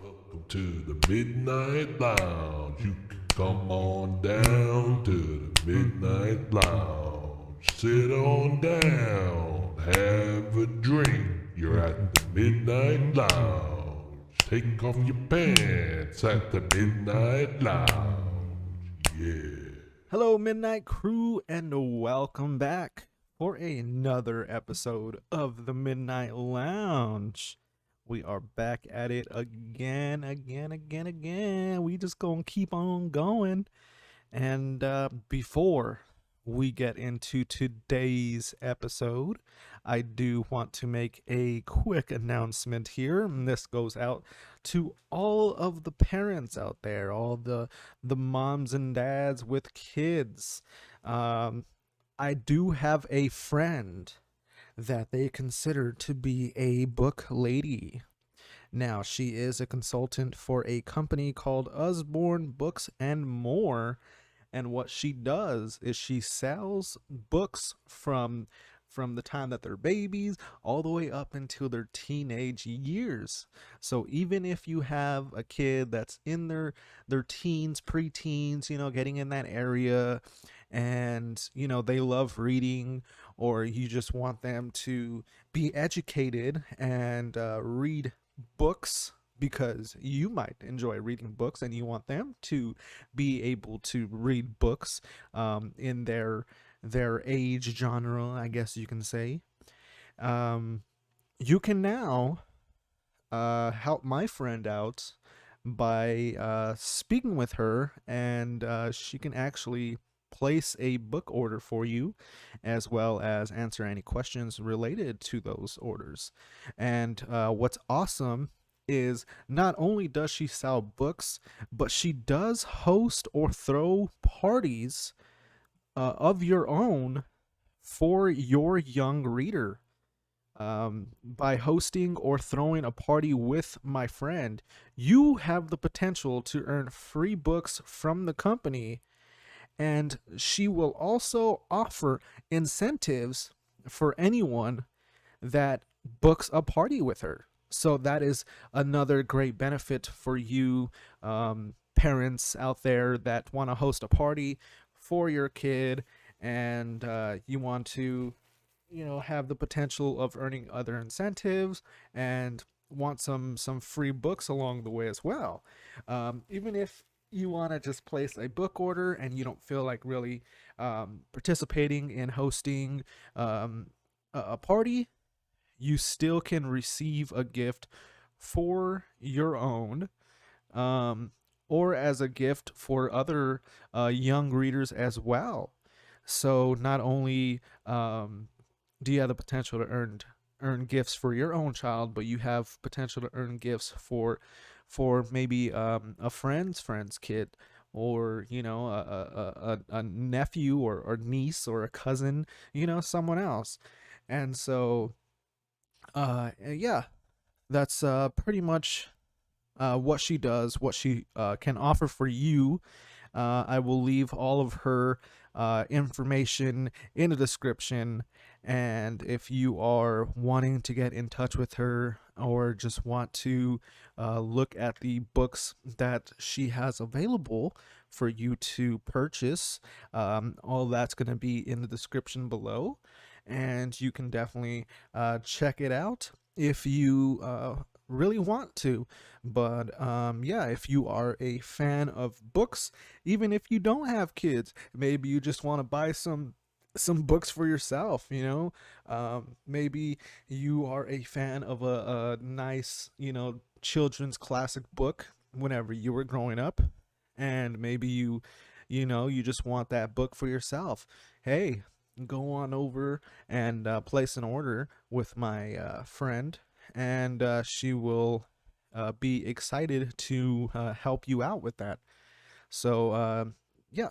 Welcome to the Midnight Lounge. You can come on down to the Midnight Lounge. Sit on down, have a drink. You're at the Midnight Lounge. Take off your pants at the Midnight Lounge. Yeah. Hello, Midnight Crew, and welcome back for another episode of the Midnight Lounge. We are back at it again. We just gonna keep on going. And before we get into today's episode, I do want to make a quick announcement here. And this goes out to all of the parents out there, all the moms and dads with kids. I do have a friend that they consider to be a book lady. Now, she is a consultant for a company called Usborne Books and More. And what she does is she sells books from the time that they're babies all the way up until their teenage years. So even if you have a kid that's in their teens, preteens, getting in that area, and they love reading, or you just want them to be educated and read books because you might enjoy reading books and you want them to be able to read books in their age genre, I guess you can say. um, you can now help my friend out by speaking with her, and she can actually place a book order for you, as well as answer any questions related to those orders. And what's awesome is not only does she sell books, but she does host or throw parties of your own for your young reader. By hosting or throwing a party with my friend, you have the potential to earn free books from the company, and she will also offer incentives for anyone that books a party with her. So that is another great benefit for you, parents out there that want to host a party for your kid, and you want to have the potential of earning other incentives and want some free books along the way as well. Even if you want to just place a book order and you don't feel like really participating in hosting a party, you still can receive a gift for your own, um, or as a gift for other young readers as well. So not only do you have the potential to earn gifts for your own child, but you have potential to earn gifts for maybe a friend's kid, or a nephew or niece or a cousin, someone else. And so yeah, that's pretty much what she does, what she can offer for you. I will leave all of her information in the description. And if you are wanting to get in touch with her, or just want to look at the books that she has available for you to purchase, all that's going to be in the description below. And you can definitely check it out if you really want to. But yeah, if you are a fan of books, even if you don't have kids, maybe you just want to buy some books for yourself, maybe you are a fan of a nice, children's classic book whenever you were growing up, and maybe you just want that book for yourself. Hey, go on over and place an order with my friend, and she will be excited to help you out with that. So yeah,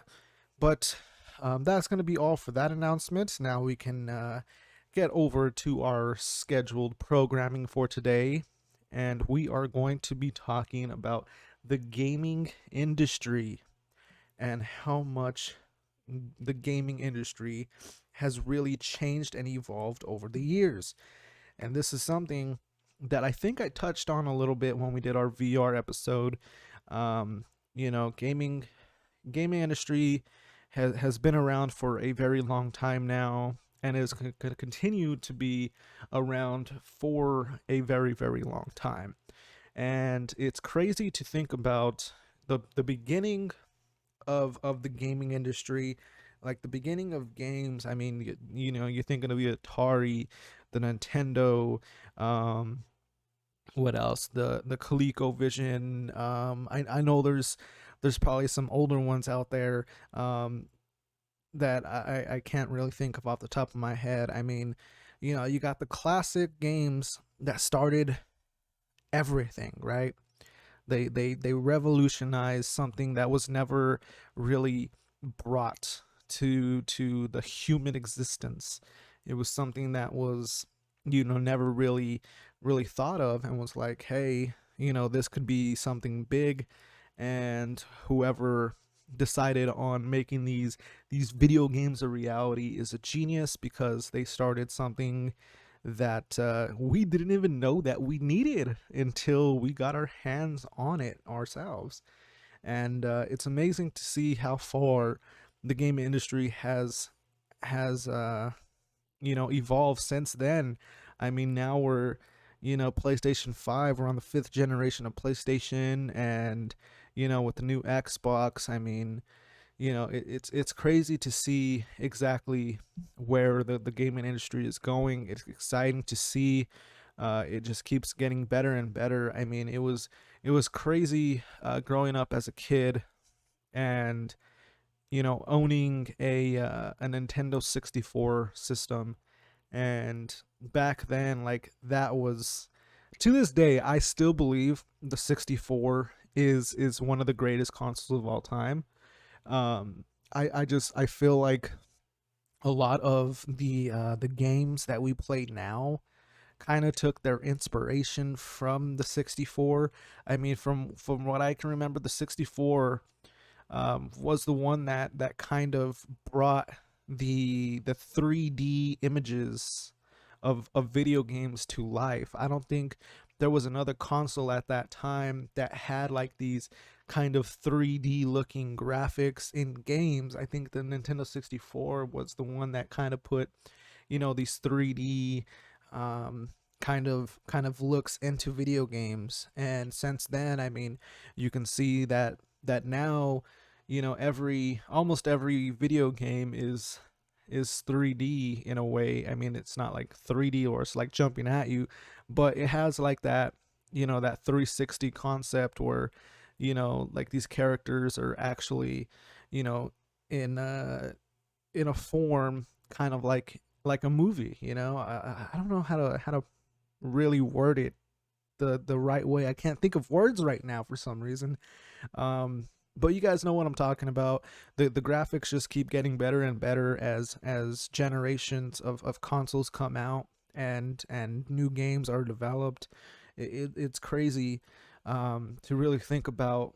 but that's going to be all for that announcement. Now we can get over to our scheduled programming for today, and we are going to be talking about the gaming industry and how much the gaming industry has really changed and evolved over the years. And this is something that I think I touched on a little bit when we did our VR episode. You know, gaming industry has been around for a very long time now, and is going to continue to be around for a very, very long time. And it's crazy to think about the beginning of the gaming industry, like the beginning of games. I mean, you know, you're thinking of the Atari, the Nintendo, um, what else? The ColecoVision. I know there's probably some older ones out there that I can't really think of off the top of my head. I mean, you know, you got the classic games that started everything, right? They revolutionized something that was never really brought to the human existence. It was something that was, you know, never really thought of, and was like, hey, you know, this could be something big. And whoever decided on making these video games a reality is a genius, because they started something that we didn't even know that we needed until we got our hands on it ourselves. And it's amazing to see how far the game industry has you know, evolved since then. I mean, now we're, you know, PlayStation 5, we're on the 5th generation of PlayStation, and you know, with the new Xbox, I mean, you know, it's crazy to see exactly where the gaming industry is going. It's exciting to see. It just keeps getting better and better. I mean, it was crazy growing up as a kid, and you know, owning a Nintendo 64 system. And back then, like, that was, to this day, I still believe the 64 is one of the greatest consoles of all time. I feel like a lot of the games that we play now kind of took their inspiration from the 64. I mean, from what I can remember, the 64 was the one that kind of brought the 3D images of video games to life. I don't think there was another console at that time that had like these kind of 3D looking graphics in games. I think the Nintendo 64 was the one that kind of put, you know, these 3D kind of looks into video games. And since then, I mean, you can see that now, you know, almost every video game is 3D in a way. I mean, it's not like 3D or it's like jumping at you, but it has like that, you know, that 360 concept where, you know, like these characters are actually, you know, in in a form kind of like a movie, you know. I don't know how to really word it the right way. I can't think of words right now for some reason. Um, but you guys know what I'm talking about. The graphics just keep getting better and better as generations of consoles come out, and new games are developed. It's crazy to really think about,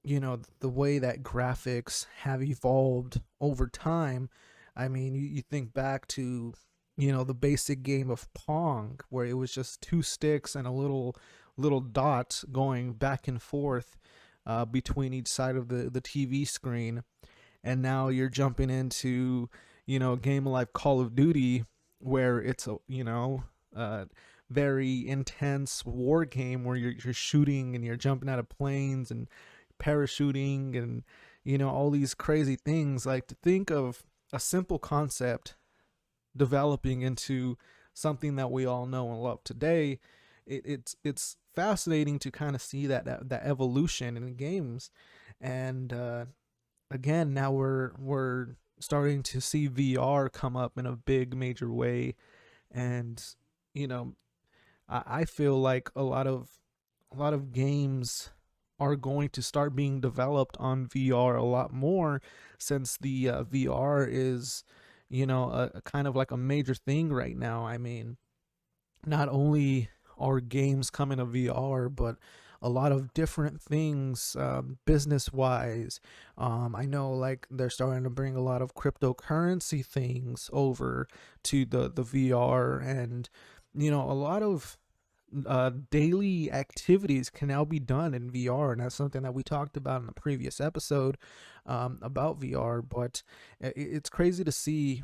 you know, the way that graphics have evolved over time. I mean, you think back to, you know, the basic game of Pong, where it was just two sticks and a little dot going back and forth between each side of the TV screen. And now you're jumping into, you know, a game like Call of Duty, where it's a, you know, very intense war game where you're shooting and you're jumping out of planes and parachuting and, you know, all these crazy things. Like, to think of a simple concept developing into something that we all know and love today. It's fascinating to kind of see that evolution in games. And again, now we're starting to see VR come up in a big major way. And you know, I feel like a lot of games are going to start being developed on VR a lot more, since the VR is, you know, a kind of like a major thing right now. I mean, not only are games coming to VR, but a lot of different things, business wise. I know, like, they're starting to bring a lot of cryptocurrency things over to the VR, and you know, a lot of daily activities can now be done in VR, and that's something that we talked about in the previous episode about VR. But it's crazy to see,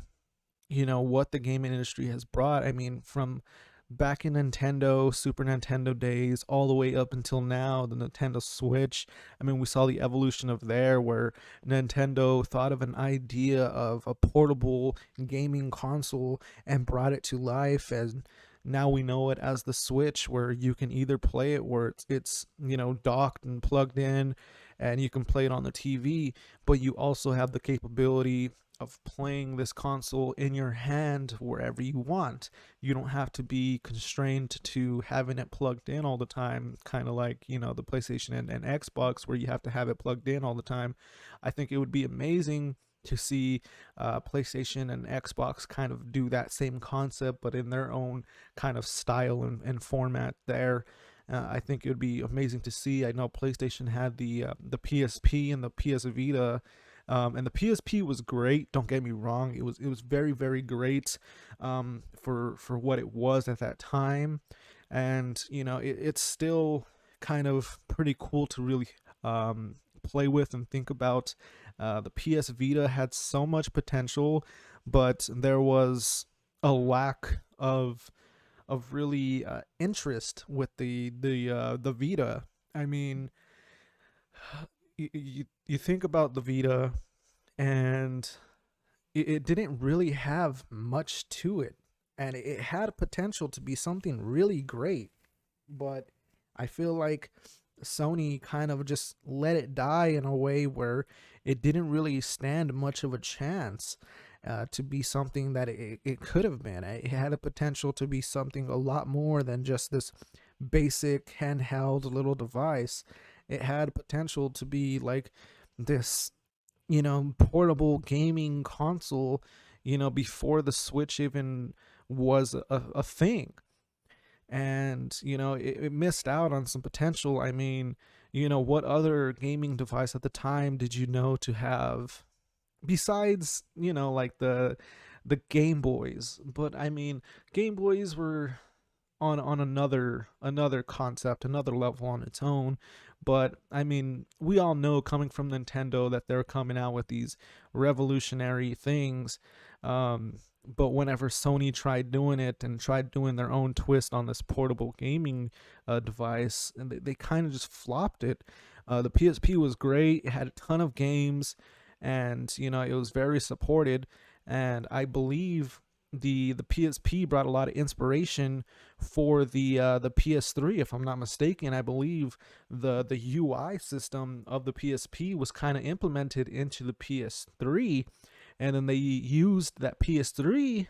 what the gaming industry has brought. I mean, from back in Nintendo, Super Nintendo days, all the way up until now, the Nintendo Switch. I mean, we saw the evolution of there, where Nintendo thought of an idea of a portable gaming console and brought it to life. And now we know it as the Switch, where you can either play it where it's docked and plugged in, and you can play it on the TV, but you also have the capability of playing this console in your hand wherever you want. You don't have to be constrained to having it plugged in all the time, kind of like, the PlayStation and Xbox, where you have to have it plugged in all the time. I think it would be amazing to see PlayStation and Xbox kind of do that same concept, but in their own kind of style and format there. I think it would be amazing to see. I know PlayStation had the PSP and the PS Vita, and the PSP was great. Don't get me wrong; it was very, very great for what it was at that time, and it's still kind of pretty cool to really play with and think about. The PS Vita had so much potential, but there was a lack of really interest with the Vita. I mean, you think about the Vita, and it didn't really have much to it, and it had potential to be something really great, but I feel like Sony kind of just let it die in a way where it didn't really stand much of a chance to be something that it could have been. It had a potential to be something a lot more than just this basic handheld little device. It had potential to be like this, portable gaming console, before the Switch even was a thing. And, it missed out on some potential. I mean, what other gaming device at the time did you know to have besides, like the Game Boys? But I mean, Game Boys were on another concept, another level on its own. But I mean, we all know, coming from Nintendo, that they're coming out with these revolutionary things. But whenever Sony tried doing it and tried doing their own twist on this portable gaming device, and they kind of just flopped it. The PSP was great; it had a ton of games, and it was very supported. And I believe the PSP brought a lot of inspiration for the PS3, if I'm not mistaken. I believe the UI system of the PSP was kind of implemented into the PS3, and then they used that PS3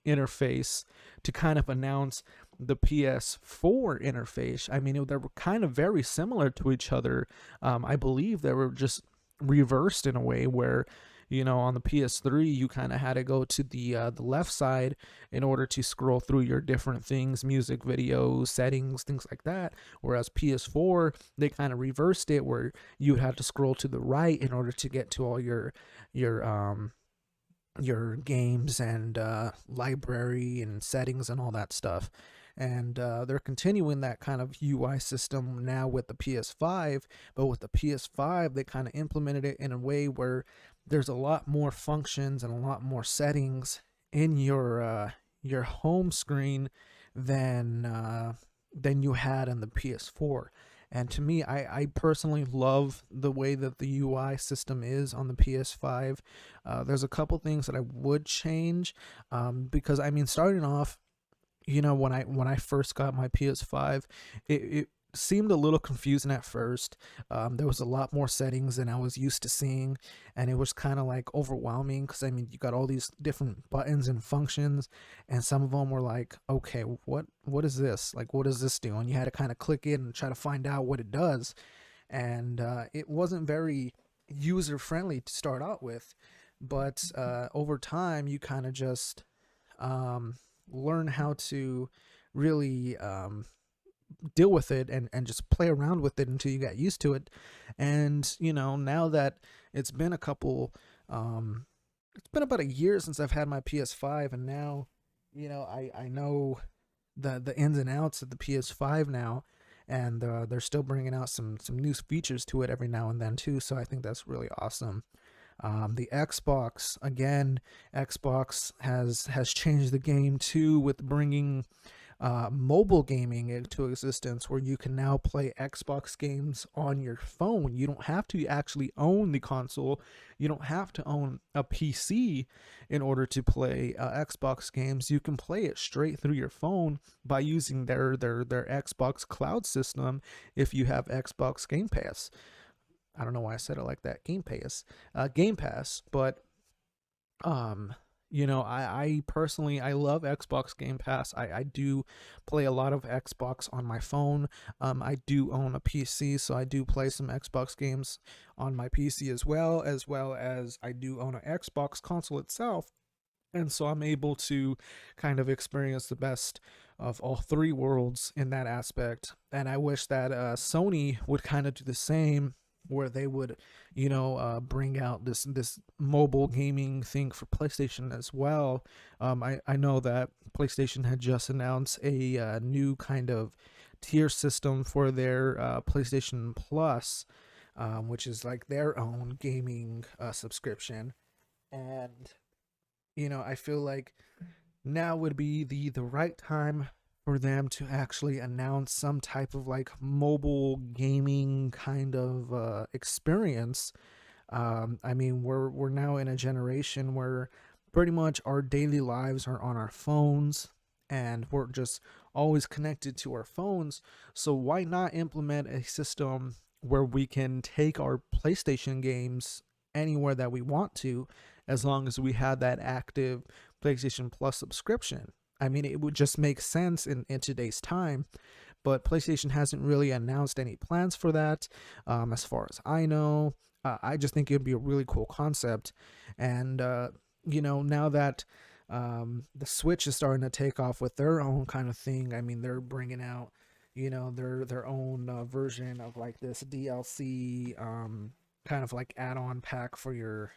interface to kind of announce the PS4 interface. I mean, they were kind of very similar to each other. I believe they were just reversed in a way where, on the PS3 you kind of had to go to the left side in order to scroll through your different things, music, videos, settings, things like that. Whereas PS4, they kind of reversed it, where you had to scroll to the right in order to get to all your games and library and settings and all that stuff. And they're continuing that kind of UI system now with the PS5. But with the PS5, they kind of implemented it in a way where there's a lot more functions and a lot more settings in your home screen than you had in the PS4. And to me, I personally love the way that the UI system is on the PS5. There's a couple things that I would change, because I mean, starting off, when I first got my PS5, it seemed a little confusing at first. There was a lot more settings than I was used to seeing, and it was kind of like overwhelming, because I mean, you got all these different buttons and functions, and some of them were like, okay, what is this? Like, what does this do? And you had to kind of click it and try to find out what it does. And it wasn't very user friendly to start out with, but over time you kind of just learn how to really deal with it and just play around with it until you got used to it. And now that it's been it's been about a year since I've had my PS5, and now I know the ins and outs of the PS5 now, and they're still bringing out some new features to it every now and then too. So I think that's really awesome. The Xbox, again, Xbox has changed the game too with bringing mobile gaming into existence, where you can now play Xbox games on your phone. You don't have to actually own the console. You don't have to own a PC in order to play Xbox games. You can play it straight through your phone by using their Xbox cloud system if you have Xbox Game Pass. I don't know why I said it like that. Game Pass. But um, I personally I love Xbox Game Pass. I do play a lot of Xbox on my phone. I do own a PC, so I do play some Xbox games on my PC as I do own an Xbox console itself. And so I'm able to kind of experience the best of all three worlds in that aspect. And I wish that Sony would kind of do the same, where they would, bring out this mobile gaming thing for PlayStation as well. I know that PlayStation had just announced a new kind of tier system for their PlayStation Plus, which is like their own gaming subscription. And I feel like now would be the right time for them to actually announce some type of like mobile gaming kind of experience. I mean, we're now in a generation where pretty much our daily lives are on our phones, and we're just always connected to our phones. So why not implement a system where we can take our PlayStation games anywhere that we want to, as long as we had that active PlayStation Plus subscription? I mean, it would just make sense in today's time, but PlayStation hasn't really announced any plans for that, as far as I know. I just think it'd be a really cool concept. And, now that the Switch is starting to take off with their own kind of thing, I mean, they're bringing out, their own version of like this DLC, kind of like add-on pack for your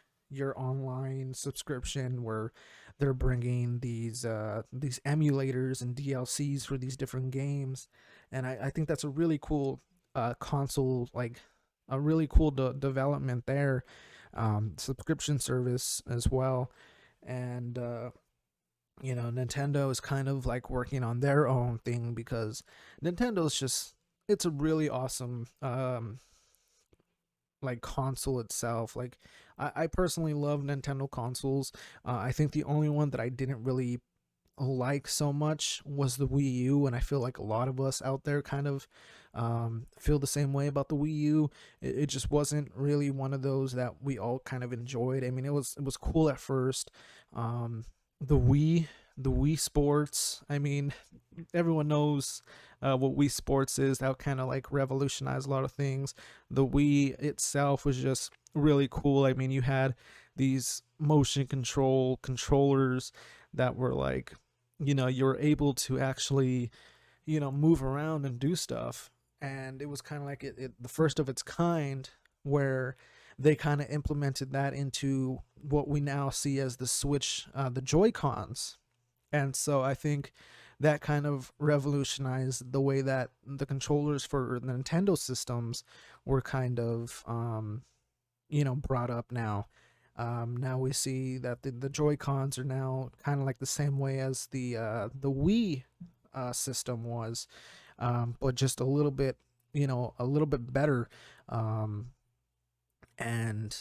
online subscription, where they're bringing these emulators and DLCs for these different games. And I think that's a really cool console, like a really cool development there, subscription service as well. And Nintendo is kind of like working on their own thing, because Nintendo's just, it's a really awesome like console itself. Like I personally love Nintendo consoles. I think the only one that I didn't really like so much was the Wii U, and I feel like a lot of us out there kind of feel the same way about the Wii U. It just wasn't really one of those that we all kind of enjoyed. I mean, it was cool at first. The Wii, the Wii Sports. I mean, everyone knows what Wii Sports is. That kind of like revolutionized a lot of things. The Wii itself was just really cool. I mean, you had these motion control controllers that were like, you were able to actually, move around and do stuff. And it was kind of like the first of its kind, where they kind of implemented that into what we now see as the Switch, the Joy Cons. And so I think that kind of revolutionized the way that the controllers for the Nintendo systems were kind of, brought up now. Now we see that the Joy Cons are now kind of like the same way as the Wii system was, but just a little bit better. And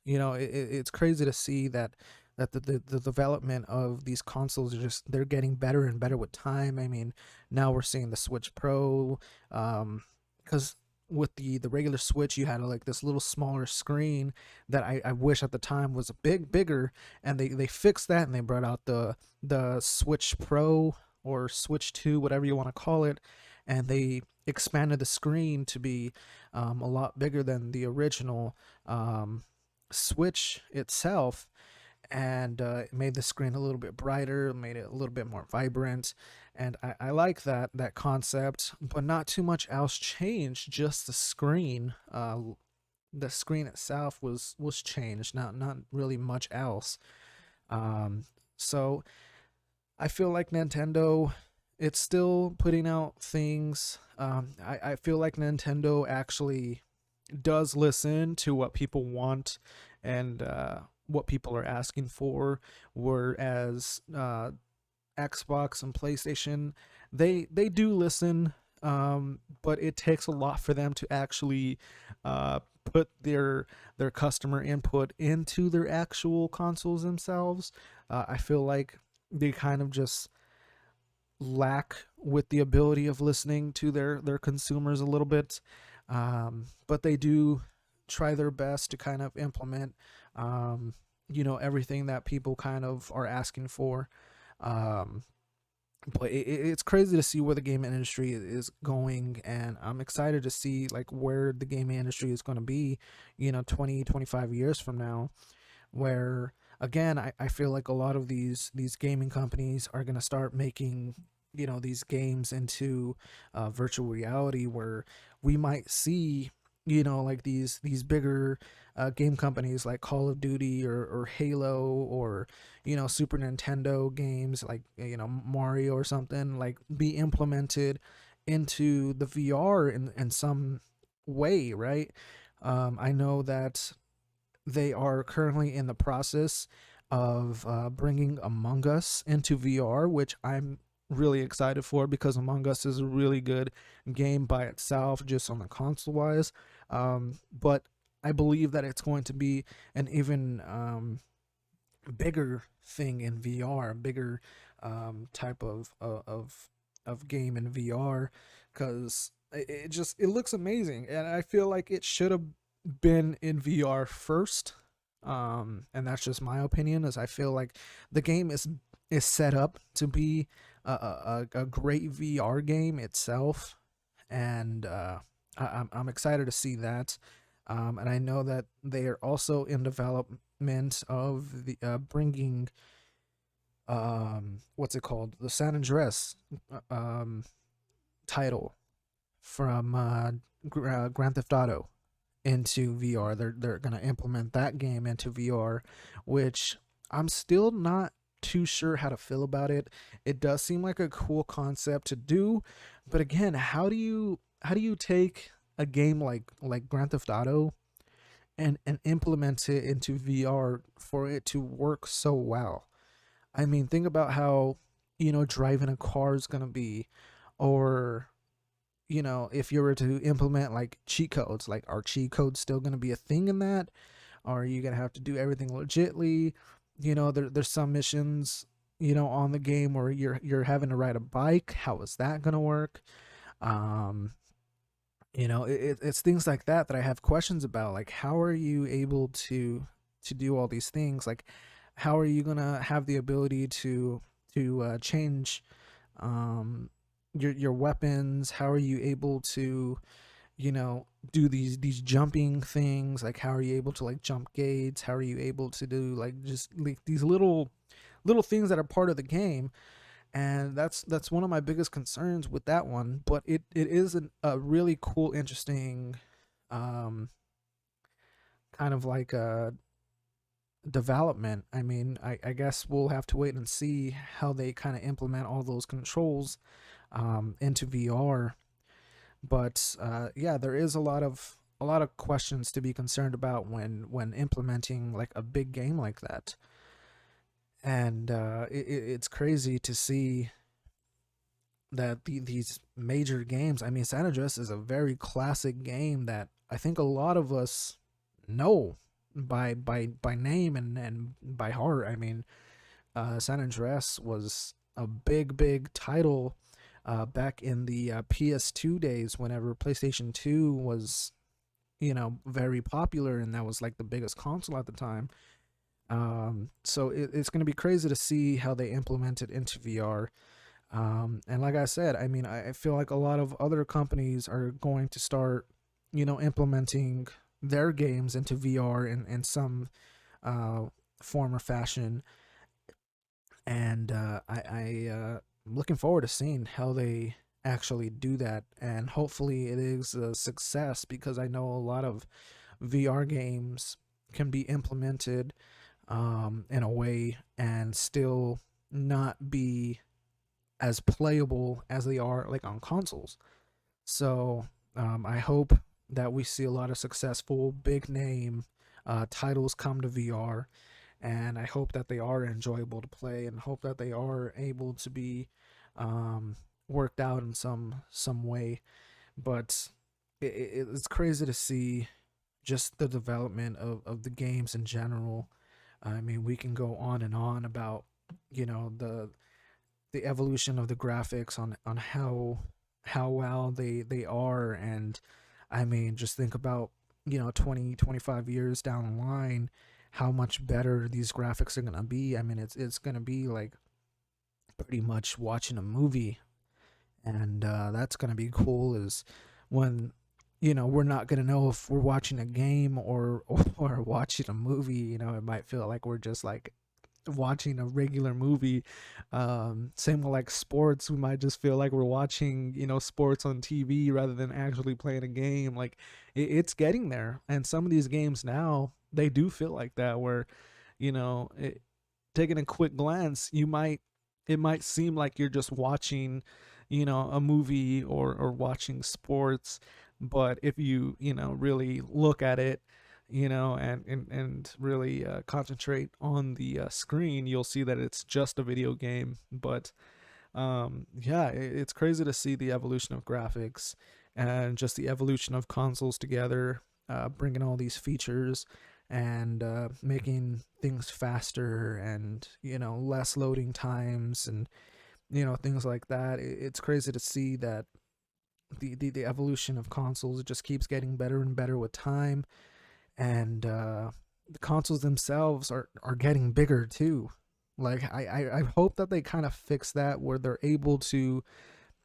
it's crazy to see that the development of these consoles are just, they're getting better and better with time. I mean, now we're seeing the Switch Pro, because with the regular Switch, you had like this little smaller screen that I wish at the time was a bigger, and they fixed that, and they brought out the Switch Pro or Switch 2, whatever you want to call it, and they expanded the screen to be a lot bigger than the original Switch itself. And it made the screen a little bit brighter, made it a little bit more vibrant. And I like that concept, but not too much else changed, just the screen. The screen itself was changed, not really much else. So I feel like Nintendo it's still putting out things. I feel like Nintendo actually does listen to what people want and what people are asking for, whereas Xbox and PlayStation, they do listen, but it takes a lot for them to actually put their customer input into their actual consoles themselves. I feel like they kind of just lack with the ability of listening to their consumers a little bit, but they do try their best to kind of implement everything that people kind of are asking for. um, but it's crazy to see where the gaming industry is going, and I'm excited to see like where the gaming industry is going to be 20-25 years from now, where again I feel like a lot of these gaming companies are going to start making these games into virtual reality, where we might see like these bigger game companies like Call of Duty or Halo, or Super Nintendo games like Mario or something, like be implemented into the VR in some way, right? I know that they are currently in the process of bringing Among Us into VR, which I'm really excited for, because Among Us is a really good game by itself, just on the console wise. But I believe that it's going to be an even bigger thing in VR, a bigger type of game in VR, because it looks amazing, and I feel like it should have been in VR first. And that's just my opinion, as I feel like the game is set up to be a great VR game itself, and I'm excited to see that. And I know that they are also in development of the bringing what's it called, the San Andreas um, title from Grand Theft Auto into VR. They're gonna implement that game into VR, which I'm still not too sure how to feel about it. It does seem like a cool concept to do, but again, how do you take a game like Grand Theft Auto and implement it into VR for it to work so well? I mean, think about how driving a car is gonna be, or if you were to implement like cheat codes, like are cheat codes still going to be a thing in that? Or are you going to have to do everything legitly? There's some missions, on the game where you're having to ride a bike. How is that going to work? Um, it's things like that I have questions about. Like, how are you able to do all these things? Like, how are you going to have the ability to change um your weapons? How are you able to do these jumping things? Like, how are you able to like jump gates? How are you able to do like just like these little things that are part of the game? And that's one of my biggest concerns with that one. But it is a really cool, interesting um kind of like a development. I mean, I guess we'll have to wait and see how they kind of implement all those controls into VR. But yeah, there is a lot of questions to be concerned about when implementing like a big game like that. And it's crazy to see that these major games. I mean, San Andreas is a very classic game that I think a lot of us know by name and by heart. I mean, San Andreas was a big title back in the PS2 days, whenever PlayStation 2 was, very popular, and that was like the biggest console at the time. So it's going to be crazy to see how they implement it into VR. And like I said, I mean, I feel like a lot of other companies are going to start, implementing their games into VR in some uh, form or fashion. And I'm looking forward to seeing how they actually do that, and hopefully it is a success, because I know a lot of VR games can be implemented in a way and still not be as playable as they are like on consoles. So I hope that we see a lot of successful big name titles come to VR, and I hope that they are enjoyable to play, and hope that they are able to be worked out in some way. But it's crazy to see just the development of the games in general. I mean, we can go on and on about, you know, the evolution of the graphics on how well they are. And I mean, just think about, you know, 20-25 years down the line, how much better these graphics are gonna be. I mean, it's gonna be like pretty much watching a movie. And that's gonna be cool, is when, you know, we're not gonna know if we're watching a game or watching a movie. You know, it might feel like we're just like watching a regular movie. Same with like sports, we might just feel like we're watching, you know, sports on TV rather than actually playing a game. Like it's getting there, and some of these games now, they do feel like that, where, you know, taking a quick glance, it might seem like you're just watching, you know, a movie or watching sports. But if you know, really look at it, you know, and really concentrate on the screen, you'll see that it's just a video game. But yeah, it's crazy to see the evolution of graphics and just the evolution of consoles together, bringing all these features and making things faster, and, you know, less loading times, and, you know, things like that. It's crazy to see that the evolution of consoles, it just keeps getting better and better with time. And the consoles themselves are getting bigger too. Like I hope that they kind of fix that, where they're able to,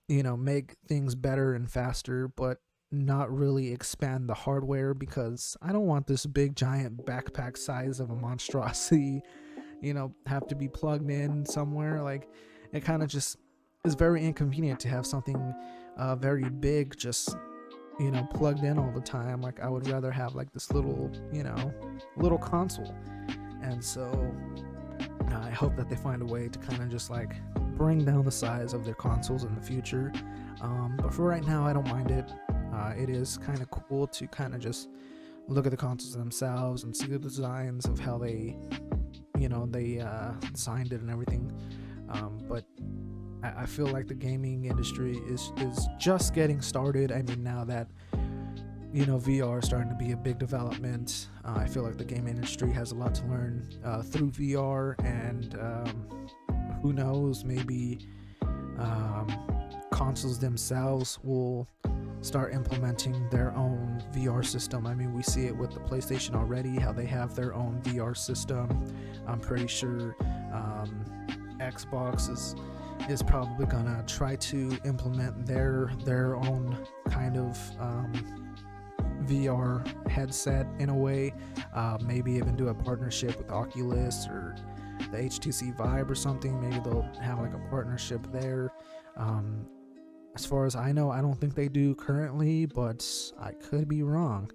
you know, make things better and faster, but not really expand the hardware, because I don't want this big giant backpack size of a monstrosity, you know, have to be plugged in somewhere. Like, it kind of just is very inconvenient to have something very big just, you know, plugged in all the time. Like, I would rather have like this little, you know, little console. And so I hope that they find a way to kind of just like bring down the size of their consoles in the future. But for right now, I don't mind it. It is kind of cool to kind of just look at the consoles themselves and see the designs of how they, you know, they designed it and everything. But I feel like the gaming industry is just getting started. I mean, now that, you know, VR is starting to be a big development, I feel like the game industry has a lot to learn through VR. And who knows, maybe consoles themselves will start implementing their own VR system. I mean, we see it with the PlayStation already, how they have their own VR system. I'm pretty sure Xbox is probably gonna try to implement their own kind of VR headset in a way. Maybe even do a partnership with Oculus or the HTC Vive or something. Maybe they'll have like a partnership there. As far as I know, I don't think they do currently, but I could be wrong,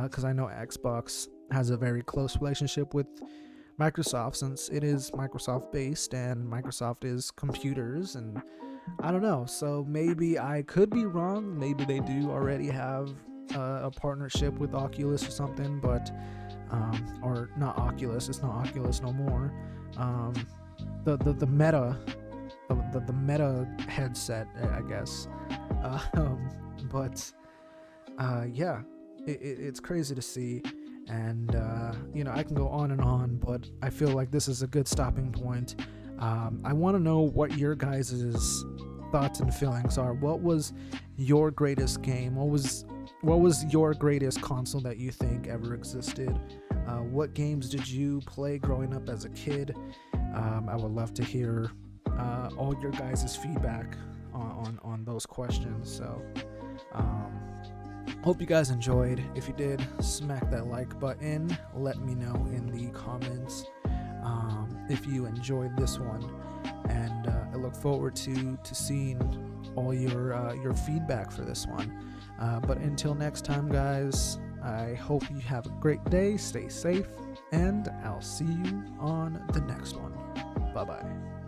because I know Xbox has a very close relationship with Microsoft, since it is Microsoft based and Microsoft is computers. And I don't know, so maybe I could be wrong. Maybe they do already have a partnership with Oculus or something, but or not Oculus, it's not Oculus no more. The Meta headset, I guess. But yeah, it's crazy to see. And you know, I can go on and on, but I feel like this is a good stopping point. I want to know what your guys' thoughts and feelings are. What was your greatest game? What was your greatest console that you think ever existed? What games did you play growing up as a kid? I would love to hear all your guys' feedback on those questions. So hope you guys enjoyed. If you did, smack that like button. Let me know in the comments if you enjoyed this one, and I look forward to seeing all your feedback for this one. But until next time, guys, I hope you have a great day, stay safe, and I'll see you on the next one. Bye bye.